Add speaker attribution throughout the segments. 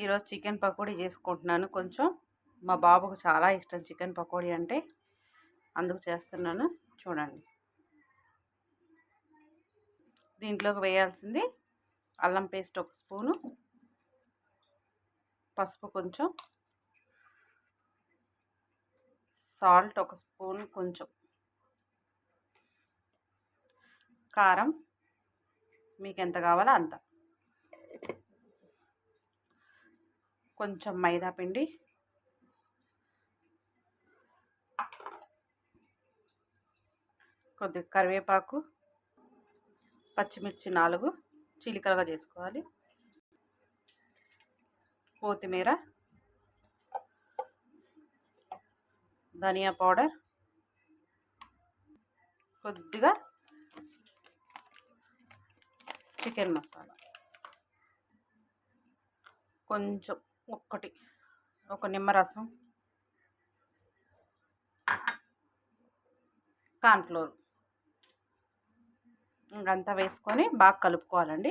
Speaker 1: ఈరోజు చికెన్ పకోడీ చేసుకుంటున్నాను. కొంచెం మా బాబుకు చాలా ఇష్టం చికెన్ పకోడీ అంటే, అందుకు చేస్తున్నాను. చూడండి. దీంట్లోకి వేయాల్సింది అల్లం పేస్ట్ 1 స్పూను, పసుపు కొంచెం, సాల్ట్ 1 స్పూన్, కొంచెం కారం మీకు ఎంత కావాలో అంత, కొంచెం మైదా పిండి, కొద్దిగా కరివేపాకు, పచ్చిమిర్చి 4 చీలికలుగా చేసుకోవాలి, కొత్తిమీర, ధనియా పౌడర్, కొద్దిగా చికెన్ మసాలా, కొంచెం ఒక నిమ్మరసం, కార్న్‌ఫ్లోర్ ఇంకంతా వేసుకొని బాగా కలుపుకోవాలండి.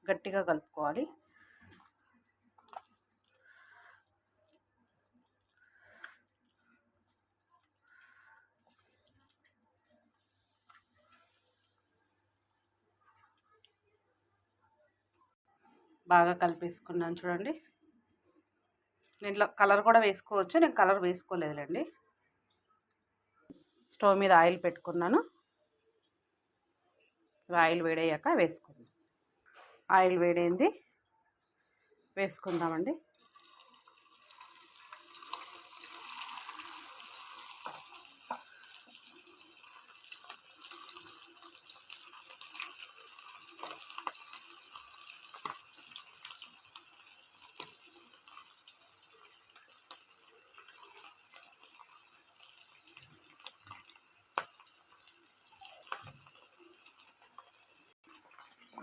Speaker 1: గట్టిగా కలుపుకోవాలి. బాగా కలిపేసుకున్నాను చూడండి. దీంట్లో కలర్ కూడా వేసుకోవచ్చు. నేను కలర్ వేసుకోలేదులేండి. స్టవ్ మీద ఆయిల్ పెట్టుకున్నాను. ఆయిల్ వేడయ్యాక వేసుకుందాం. ఆయిల్ వేడైంది, వేసుకుందామండి.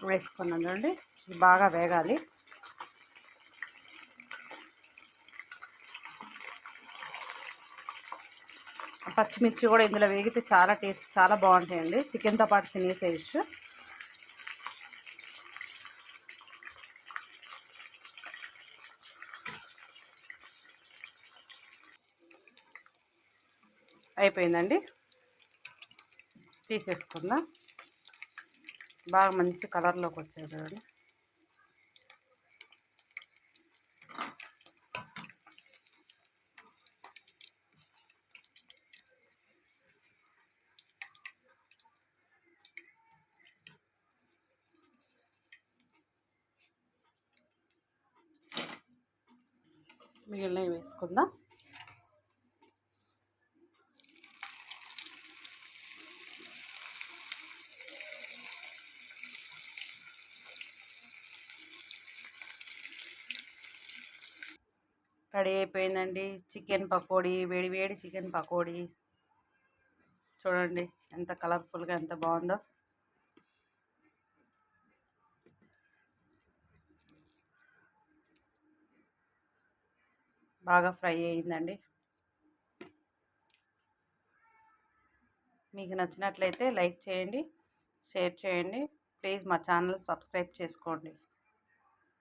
Speaker 1: వేసుకున్నాం చూడండి. ఇది బాగా వేగాలి. పచ్చిమిర్చి కూడా ఇందులో వేగితే చాలా టేస్ట్ చాలా బాగుంటాయండి. చికెన్తో పాటు తినేసేయచ్చు. అయిపోయిందండి, తీసేసుకుందాం. బాగా మంచి కలర్లోకి వచ్చాయి చూడండి. మిగిలినవి వేసుకుందాం. రెడీ అయిపోయిందండి చికెన్ పకోడీ. వేడి వేడి చికెన్ పకోడీ చూడండి ఎంత కలర్ఫుల్గా ఎంత బాగుందో. బాగా ఫ్రై అయ్యిందండి. మీకు నచ్చినట్లయితే లైక్ చేయండి, షేర్ చేయండి. ప్లీజ్ మా ఛానల్ సబ్స్క్రైబ్ చేసుకోండి.